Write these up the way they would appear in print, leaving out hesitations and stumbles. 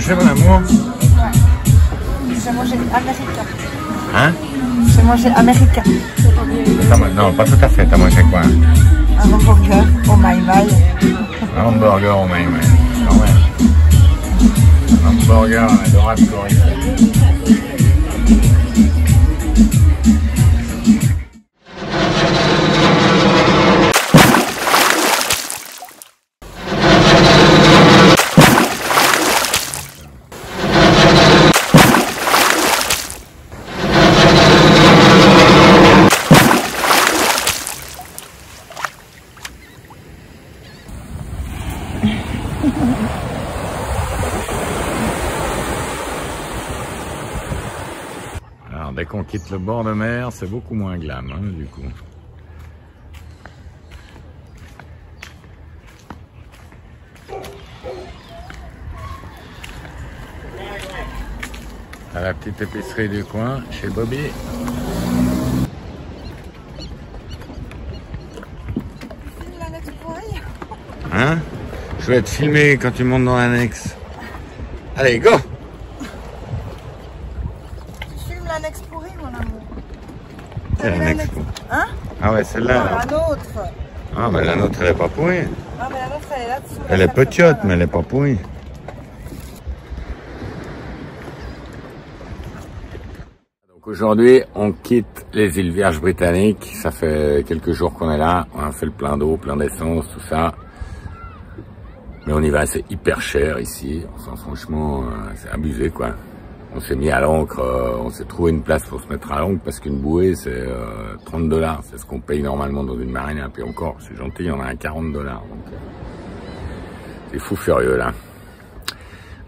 manger, mon amour? Ouais. Je vais manger américain. Hein? Je vais manger américain. Non, pas tout à fait. T'as mangé quoi? Un hamburger au maïmaï. Un hamburger au maïmaï. Quand même. Un hamburger à la dorade floride. Alors dès qu'on quitte le bord de mer, c'est beaucoup moins glam, hein, du coup. À la petite épicerie du coin, chez Bobby. Hein? Je vais te filmer quand tu montes dans l'annexe. Allez, go! Tu filmes l'annexe pourrie, mon amour. C'est l'annexe. Hein? Ah ouais, celle-là. La nôtre. Ah bah la nôtre, elle est pas pourrie. Ah, mais la nôtre, elle est là-dessous. Elle est petite, mais elle est pas pourrie. Donc aujourd'hui, on quitte les îles Vierges britanniques. Ça fait quelques jours qu'on est là. On a fait le plein d'eau, plein d'essence, tout ça. Mais on y va, c'est hyper cher ici. Enfin, franchement, c'est abusé, quoi. On s'est mis à l'ancre, on s'est trouvé une place pour se mettre à l'ancre parce qu'une bouée, c'est 30 $. C'est ce qu'on paye normalement dans une marine. Et puis encore, c'est gentil, il y en a à 40 $. Donc, c'est fou furieux, là.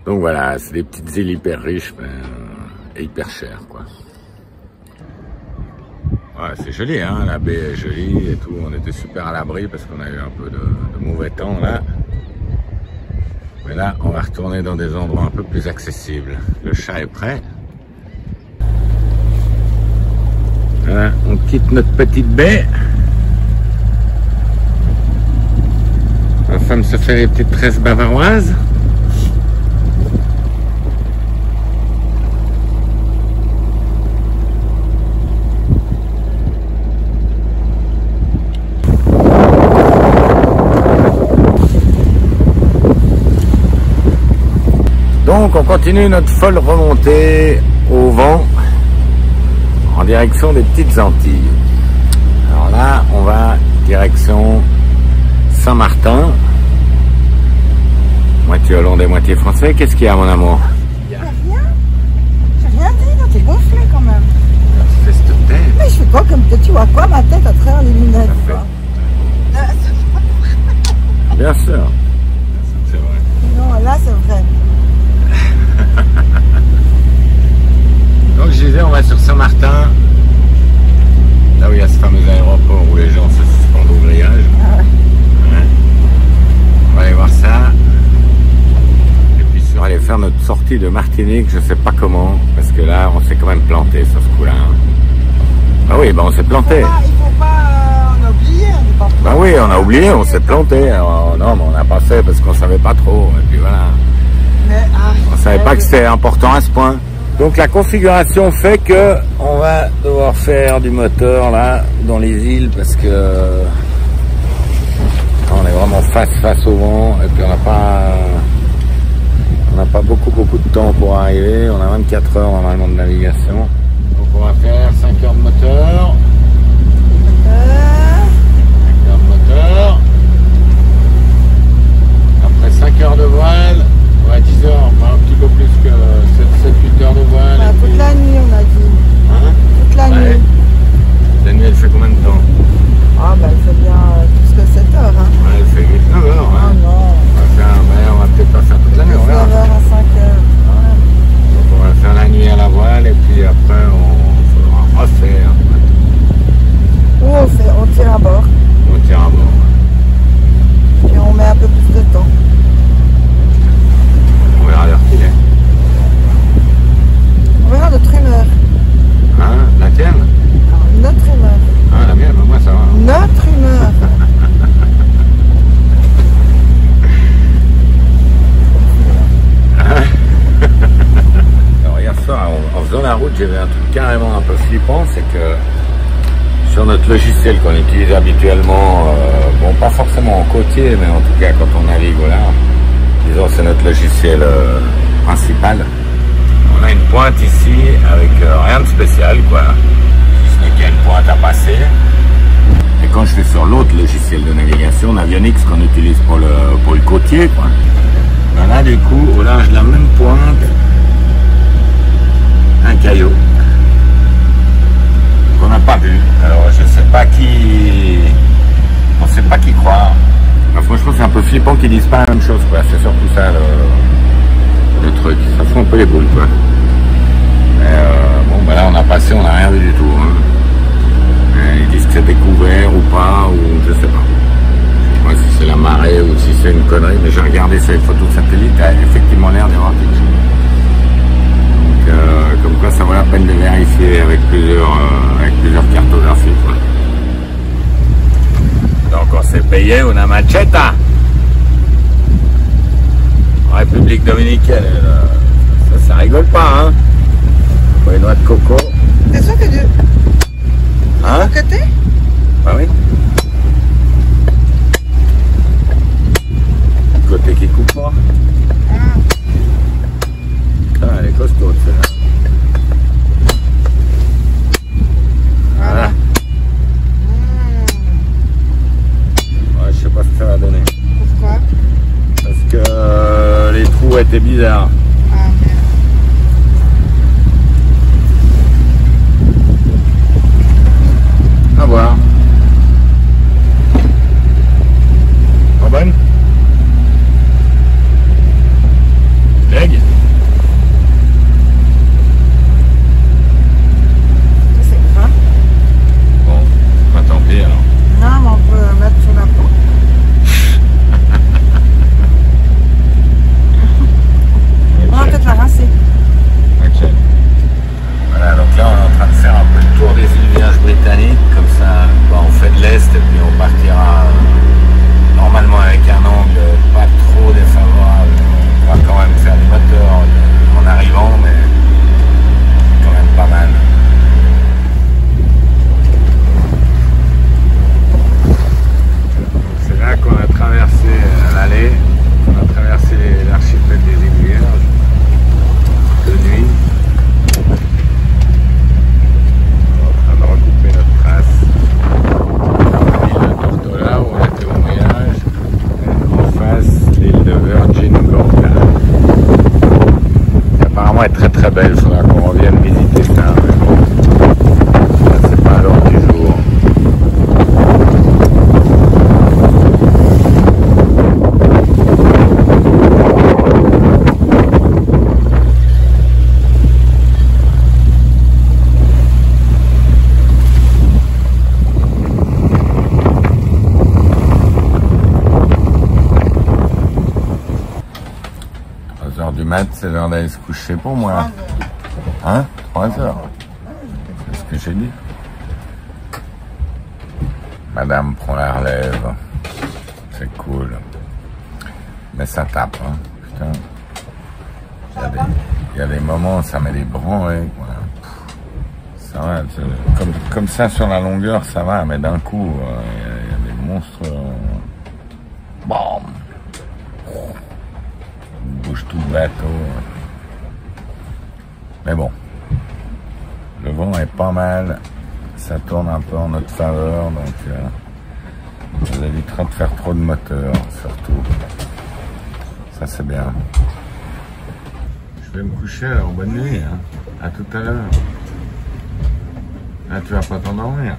Donc voilà, c'est des petites îles hyper riches, mais et hyper chères, quoi. Ouais, c'est joli, hein, la baie est jolie et tout. On était super à l'abri parce qu'on a eu un peu de mauvais temps, là. Mais là, on va retourner dans des endroits un peu plus accessibles. Le chat est prêt. Voilà, on quitte notre petite baie. Ma femme se fait les petites tresses bavaroises. Donc on continue notre folle remontée au vent en direction des petites Antilles. Alors là, on va direction Saint-Martin, moitié hollandais, moitié français. Qu'est-ce qu'il y a, mon amour? Y'a rien. J'ai rien dit, là, t'es gonflé quand même. Fais cette tête. Mais je fais quoi comme tu vois quoi ma tête à travers les lunettes, quoi. Bien sûr. C'est vrai. Non, là c'est vrai. Donc je disais, on va sur Saint-Martin, là où il y a ce fameux aéroport où les gens se suspendent au grillage. Ah ouais. Ouais. On va aller voir ça. Et puis on va aller faire notre sortie de Martinique, je sais pas comment, parce que là on s'est quand même planté sur ce coup-là. Bah oui, bah on s'est planté. Il faut pas on a oublié, on n'est pas. Bah oui, on a oublié, on s'est planté. Alors, non, mais on n'a pas fait parce qu'on savait pas trop. Et puis voilà. Mais, on savait pas que c'était important à ce point. Donc la configuration fait que on va devoir faire du moteur là dans les îles parce que on est vraiment face au vent et puis on n'a pas beaucoup de temps pour arriver. On a 24 heures normalement de navigation. Donc on va faire 5 heures de moteur. 5 heures de moteur. Après 5 heures de voile. Ouais, 10 heures, un petit peu plus que 7-8 heures de voile. Bah, toute la nuit, on a dit. Hein? Toute la nuit. La nuit, elle fait combien de temps? Ah, bah, elle fait bien plus que 7 heures. Hein. Ouais, elle fait 8-9 heures. Hein. Ah non. On va peut-être pas faire toute la nuit, on verra. 9 heures à 5 heures. Donc, on va faire la nuit à la voile et puis après, on faudra refaire que sur notre logiciel qu'on utilise habituellement, bon pas forcément en côtier, mais en tout cas quand on navigue au large, disons c'est notre logiciel principal. On a une pointe ici avec rien de spécial quoi, si ce n'est qu'il y a une pointe à passer. Et quand je vais sur l'autre logiciel de navigation, Navionics qu'on utilise pour le côtier quoi, ben là du coup au large de la même pointe, un caillot qu'on n'a pas vu. Alors je sais pas qui, on sait pas qui croire. Ben, franchement c'est un peu flippant qu'ils disent pas la même chose quoi. C'est surtout ça le truc. Ça fout un peu les boules quoi. Mais bon ben là on a passé, on n'a rien vu du tout. Hein. Ils disent que c'est découvert ou pas, ou je sais pas. Je sais pas si c'est la marée ou si c'est une connerie, mais j'ai regardé sur les photos de satellite, il a effectivement l'air d'y avoir quelque chose. Donc, comme quoi ça vaut la peine de vérifier avec plusieurs cartographies. Quoi. Donc on s'est payé una macheta. En République Dominicaine, ça rigole pas, hein. Pour les noix de coco. T'es sûr que de Hein? à côté? Bah oui. Côté qui coupe pas. Ah, elle est costaud celle-là. Voilà. Ouais, je sais pas ce que ça va donner. Pourquoi? Parce que les trous étaient bizarres. Ah merde. À voir. Pas bonne? Leg? C'est grave. Bon, pas tant pis alors. Non, mais on peut mettre sur la peau. On va peut-être la rincer. Ok. Voilà, donc là on est en train de faire un peu le tour des îles Vierges britanniques, comme ça bah, on fait de l'Est et puis on partira normalement avec un angle pas trop défavorable. On va quand même faire du moteur en arrivant, mais c'est quand même pas mal. C'est là qu'on a traversé l'allée, on a traversé l'archipel des îles Vierges de nuit. Recouper notre trace. L'île de Tortola où on était au voyage, en face l'île de Virgin Gorda. Apparemment elle est très très belle, il faudra qu'on revienne visiter ça. Mais bon, ça c'est pas à l'heure du jour. C'est l'heure d'aller se coucher pour moi. Hein? 3 heures. C'est ce que j'ai dit. Madame prend la relève. C'est cool. Mais ça tape, hein. Putain. Il y a des moments où ça met des branlées, quoi. Ça va. Comme ça sur la longueur, ça va. Mais d'un coup, il y a des monstres. Bam! Bouge tout le bateau. Mais bon, le vent est pas mal, ça tourne un peu en notre faveur, donc ça évitera de faire trop de moteur, surtout. Ça c'est bien. Je vais me coucher alors, bonne nuit, hein. À tout à l'heure. Ah, tu vas pas t'endormir?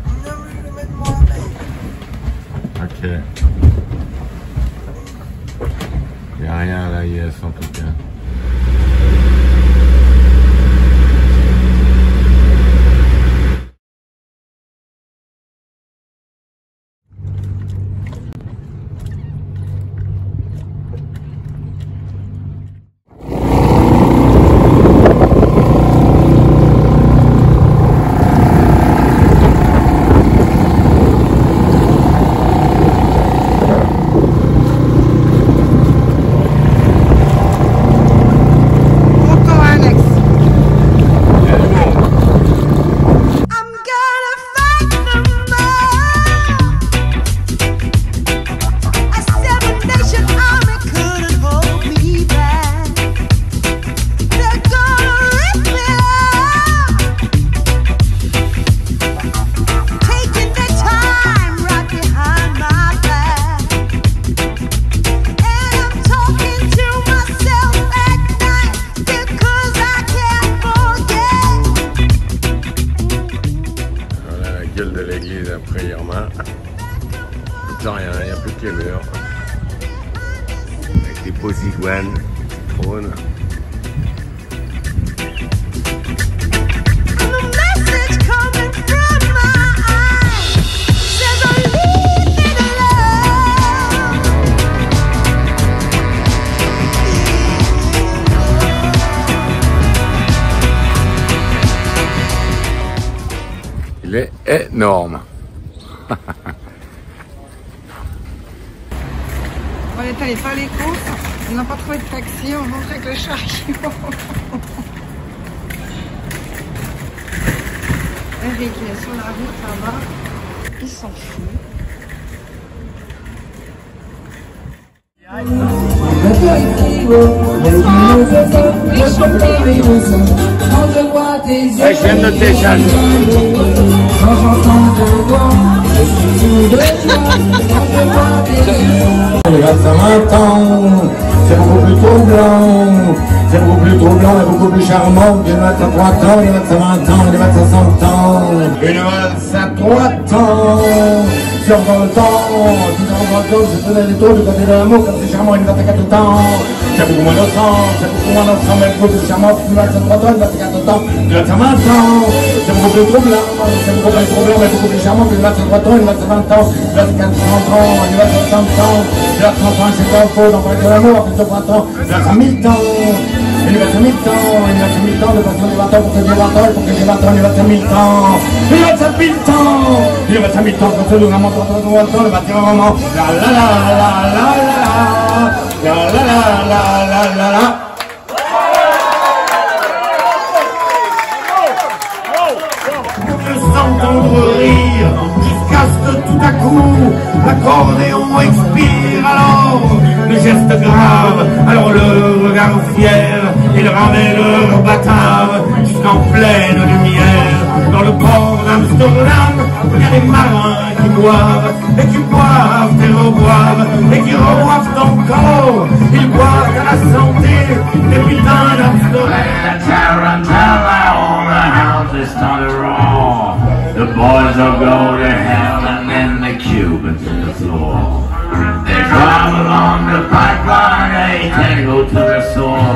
Ok. Il n'y a rien à l'AIS en tout cas. celle de l'église après Irma. Plus rien, il n'y a plus que les murs. Avec des beaux iguanes qui trônent. Il est énorme. On est allé faire les courses, on n'a pas trouvé de taxi, on rentre avec le chariot. Eric il est sur la route là-bas, il s'en fout. Ouais, je viens de noter, Jeanne. Les 25 ans, c'est beaucoup plus troublant, c'est beaucoup plus troublant et beaucoup plus charmant que les 23 ans, les 25 ans, les 25 ans. Une 25 ans, sur le temps, tout dans le dos, je tenais les taux du côté de l'amour, comme c'est charmant, une 24 ans. C'est beaucoup moins de sang, c'est beaucoup moins de sang, mais beaucoup plus charmant, plus 23 ans, une 24 ans, une 25 ans. C'est beaucoup plus troublant, c'est beaucoup plus troublant, mais beaucoup plus charmant, plus 23 ans, une 25 ans, une 24 ans, une 25 ans. Il y a 30 ans, c'est pas faux, dans le l'amour, après ce printemps, il y a 1000 ans, il y a 1000 ans, il y a 1000 ans, de passer les 20 ans, pour que j'ai 20 ans, pour que j'ai 20 ans, il y a 5000 ans, il y a 5000 ans, il y a 5000 ans, pour que nous vraiment, pour que nous vraiment, le bâtiment vraiment, la la la la la la la la la la la la. Entendre rire jusqu'à ce que tout à coup l'accordéon expire, alors le geste grave, alors le regard fier, il ramène bâtard jusqu'en pleine lumière. Dans le port d'Amsterdam, il y a des marins qui boivent et qui boivent et reboivent et qui reboivent encore. Ils boivent à la santé des putains d'Amsterdam. The boys will go to hell and then the Cubans to the floor. They drive along the pipeline, they tango to the shore.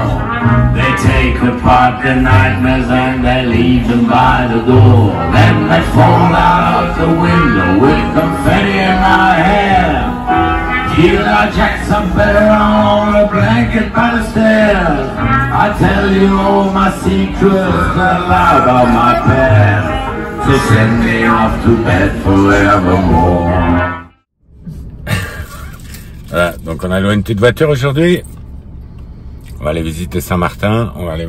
They take apart the nightmares and they leave them by the door. Then they fall out of the window with confetti in my hair. Till I jack some better on a blanket by the stairs. I tell you all my secrets, the lie about my past. To send me off to bed forevermore. Voilà, donc on a loué une petite voiture aujourd'hui. On va aller visiter Saint-Martin. On va aller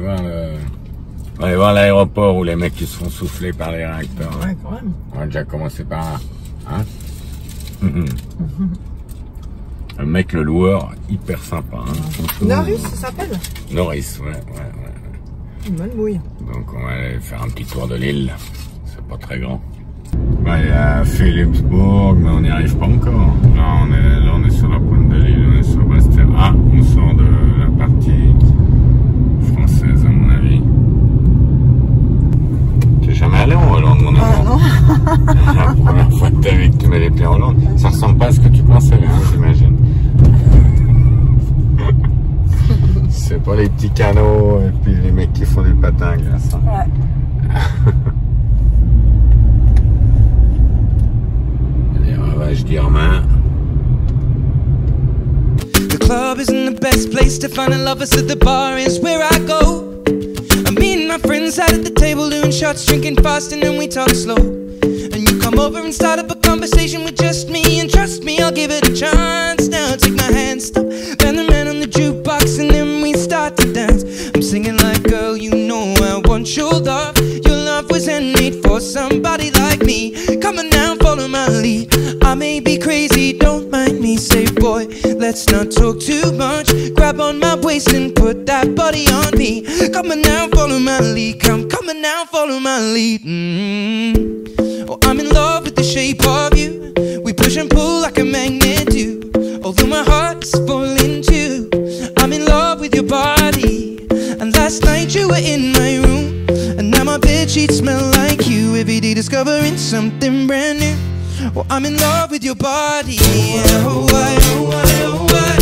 voir l'aéroport où les mecs qui se font souffler par les réacteurs. Ouais, quand même. On va déjà commencer par là. Hein. Le mec, le loueur, hyper sympa. Hein. Norris, ça s'appelle? Norris, ouais. Une bonne mouille. Donc on va aller faire un petit tour de l'île. C'est pas très grand. Bah, il y a Philipsburg, mais on n'y arrive pas encore. Là, on est sur la pointe de l'île, on est sur Bastia. Ah, on sort de la partie française, à mon avis. T'es jamais allé en Hollande, mon amour? Ah non. La première fois de ta vie que tu mets les pieds en Hollande. Ça ressemble pas à ce que tu pensais, hein, j'imagine. C'est pas les petits canaux et puis les mecs qui font du patin glace. Hein. Ouais. Les ravages d'Irma. The club isn't the best place to find a lover, so the bar is where I go. Me and my friends sat at the table doing shots, drinking fast, and then we talk slow. And you come over and start up a conversation with just me, and trust me, I'll give it a chance. Now take my hand, stop, bend the man on the jukebox, and then we start to dance. I'm singing like, girl, you know I want your love. Your love was handmade for somebody like me. Come on now, follow my lead. I may be crazy, don't mind me. Say, boy, let's not talk too much. Grab on my waist and put that body on me. Come on now, follow my lead. Come on now, follow my lead. Oh, I'm in love with the shape of you. We push and pull like a magnet do. Although my heart is falling too. I'm in love with your body. And last night you were in my room, and now my bedsheets smell like you. you every day, discovering something brand new. Well, I'm in love with your body. Oh, why, oh, why, oh, why.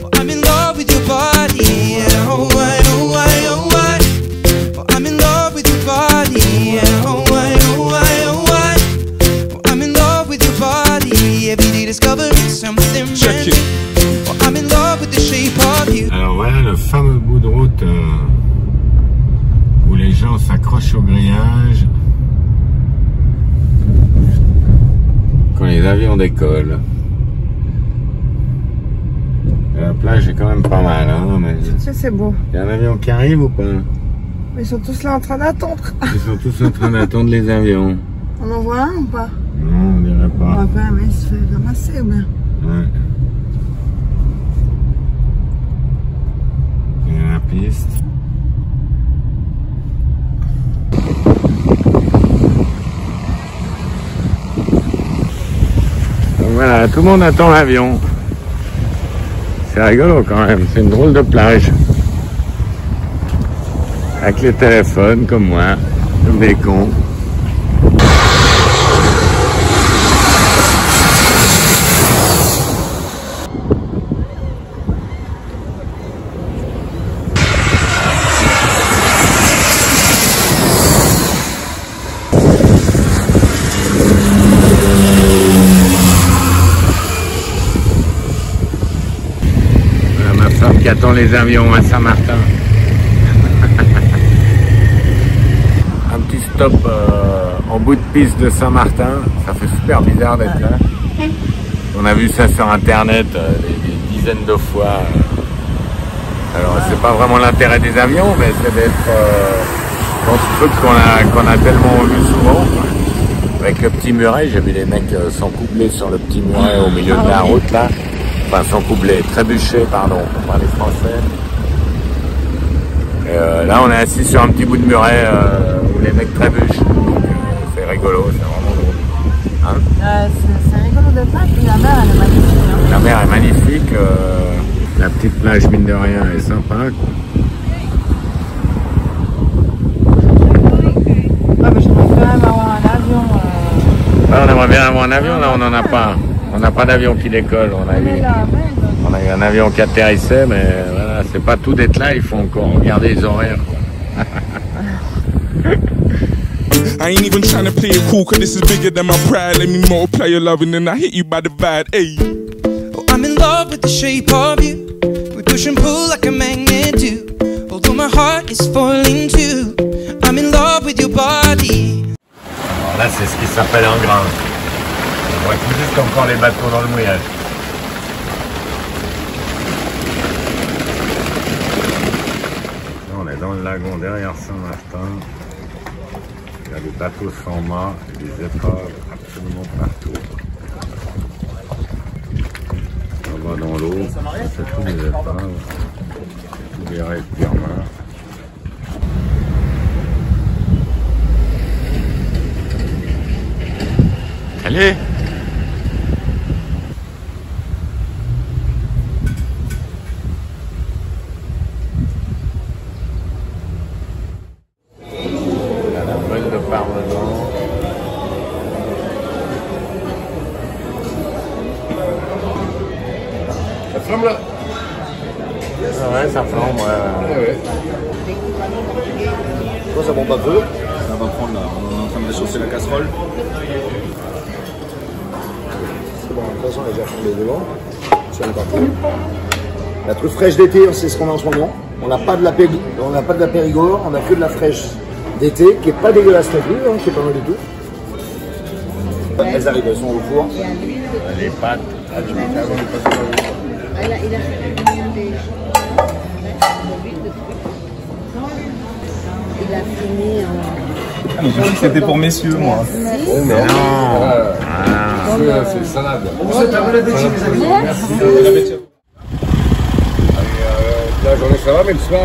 Well, I'm in love with your body. Oh, why, oh, why, oh, why. Well, I'm in love with your body. Oh, why, oh, why, oh, why. Well, I'm in love with your body. Every day discovering something brand new. Well, I'm in love with the shape of you. Alors voilà le fameux bout de route où les gens s'accrochent au grillage quand les avions décollent. La plage est quand même pas mal, hein, mais... C'est beau. Il y a un avion qui arrive ou pas? Ils sont tous là en train d'attendre. Ils sont tous en train d'attendre les avions. On en voit un ou pas? Non, on dirait pas. On va pas, mais il se fait ramasser ou bien? Ouais. Il y a la piste. Donc voilà, tout le monde attend l'avion. C'est rigolo quand même, c'est une drôle de plage. Avec les téléphones comme moi, comme des cons. Qui attend les avions à Saint-Martin. Un petit stop en bout de piste de Saint-Martin. Ça fait super bizarre d'être là. On a vu ça sur internet des dizaines de fois. Alors c'est pas vraiment l'intérêt des avions, mais c'est d'être dans ce truc qu'on a tellement vu souvent. Avec le petit muret, j'ai vu les mecs s'encoubler sur le petit muret au milieu de la route là. Enfin, s'encoubler, trébucher, pardon, pour parler français. Et là, on est assis sur un petit bout de muret où les mecs trébuchent. Donc, c'est rigolo, c'est vraiment drôle. Hein, c'est rigolo de ça, puis la mer, elle est magnifique. Hein. La mer est magnifique. La petite plage, mine de rien, est sympa. Ouais, mais j'aimerais quand même avoir un avion. Ah, on aimerait bien avoir un avion, là, on n'en a pas. On n'a pas d'avion qui décolle, on a eu un avion qui atterrissait, mais voilà, c'est pas tout d'être là, il faut encore regarder les horaires. I ain't even trying to play it cool, cause this is bigger than my pride. Let me multiply your love and then I hit you by divide, ayy. Oh, I'm in love with the shape of you. We push and pull like a magnet do. Although my heart is falling too. I'm in love with your body. Alors là, c'est ce qui s'appelle un grain. On voit tout juste encore les bateaux dans le mouillage. Là, on est dans le lagon derrière Saint-Martin. Il y a des bateaux sans mât et des épaves absolument partout. On va dans l'eau, c'est tous les épaves, tous les rêves birmans. Allez! Ça flambe là. Ah ouais, ça flambe, ouais. Ouais. Quand ça bombe un peu, ça va prendre là. On est en train de chauffer la casserole. C'est bon, de toute façon, elle est déjà flambée devant. Ça est parti. La truffe fraîche d'été, c'est ce qu'on a en ce moment. On n'a pas de la Périgord, on n'a que de la fraîche d'été, qui n'est pas dégueulasse non plus, hein, qui est pas mal du tout. Elles arrivent, elles sont au four. Les pâtes. Il a fini en... Ah, mais je dis que c'était pour messieurs, moi. Oh non. C'est salade. Merci. La journée ça va, mais le soir...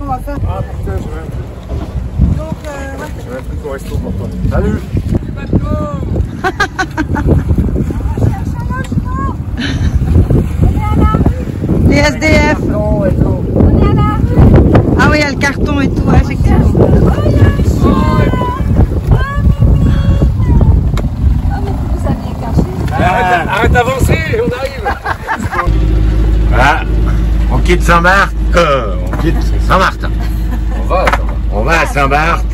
On va faire. Ah putain, je vais un truc. Donc, Je vais un truc au resto pour toi. Salut. Les SDF. Ah oui, il y a le carton et tout. Ouais, quitte Saint-Barth. On quitte Saint-Martin. On va à Saint-Barth.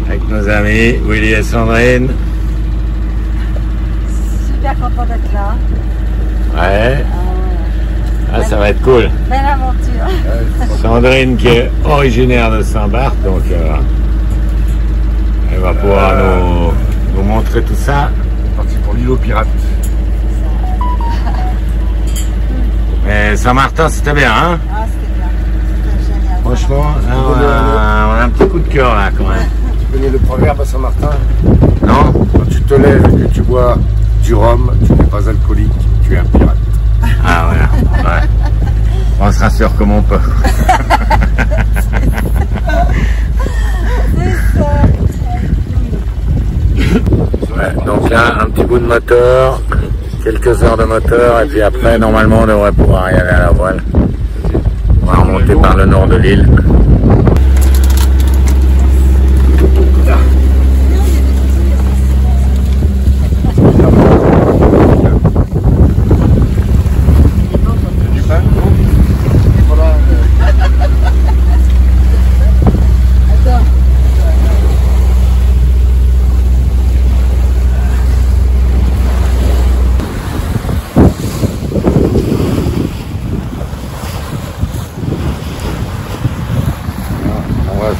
Avec nos amis Willy et Sandrine. Super content d'être là. Ouais. Ah, ça va être cool. Belle aventure. Sandrine qui est originaire de Saint-Barth, donc elle va pouvoir nous montrer tout ça. Parti pour l'île aux pirates. Mais Saint-Martin, c'était bien, hein? Ah, c'était bien. C'était génial. Franchement, là, on a un petit coup de cœur là quand même. Tu connais le proverbe à Saint-Martin? Non? Quand tu te lèves et que tu bois du rhum, tu n'es pas alcoolique, tu es un pirate. Ah voilà. Ouais. On se rassure comme on peut. Ouais, donc là, un petit bout de moteur, quelques heures de moteur, et puis après, normalement, on devrait pouvoir y aller à la voile. On va remonter par le nord de l'île.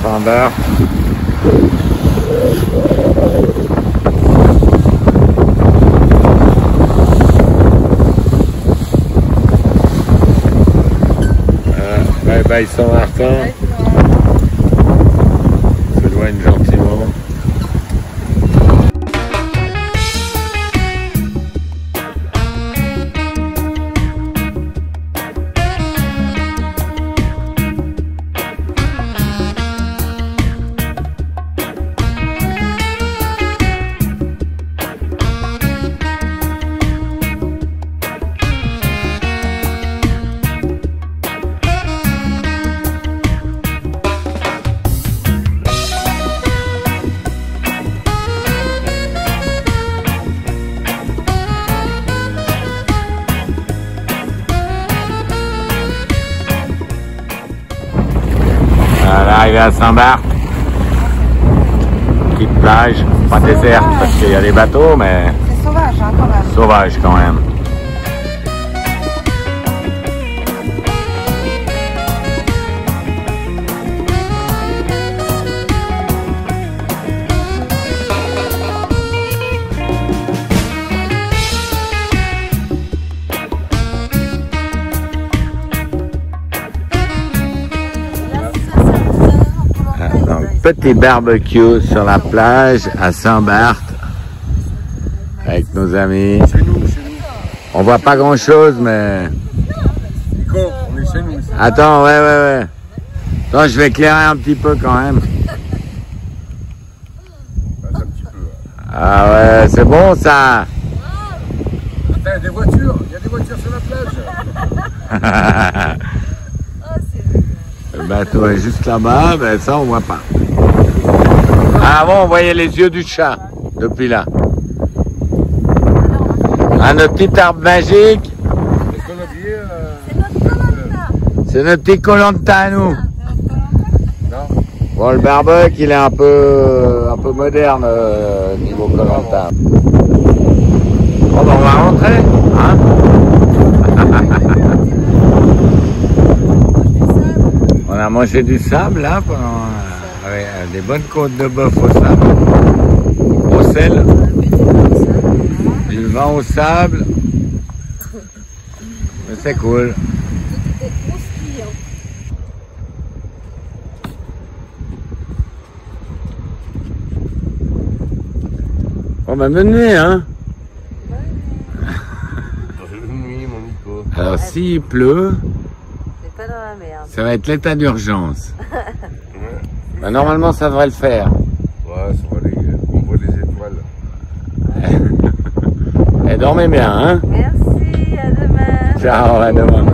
Saint-Barth. Bye bye Saint-Martin. On s'éloigne gentiment. Arrivé à Saint-Barth, petite plage, pas déserte parce qu'il y a des bateaux, mais C'est sauvage, hein, quand même. sauvage quand même. Petit barbecue sur la plage à Saint-Barth avec nos amis. On voit pas grand chose mais... Nico, on est chez nous. Attends, ouais. Attends, je vais éclairer un petit peu quand même. Un petit peu. Ah ouais, c'est bon ça. Attends, il y a des voitures sur la plage. Le bateau est juste là-bas, mais ça on voit pas. Ah, avant on voyait les yeux du chat depuis là. Ah, notre petit arbre magique. C'est notre petit Koh-Lanta à nous. Bon, le barbecue il est un peu moderne niveau Koh-Lanta. Bon, ben, on va rentrer, hein. On a mangé du sable là pendant avec des bonnes côtes de bœuf au sable, au sel, du vin au sable. Mais c'est cool. On va mener, hein. Alors s'il pleut, Pas dans la merde. ça va être l'état d'urgence. Ben, normalement, ça devrait le faire. Ouais, ça va aller. On voit les étoiles. Et dormez bien, hein. Merci, à demain. Ciao, à demain.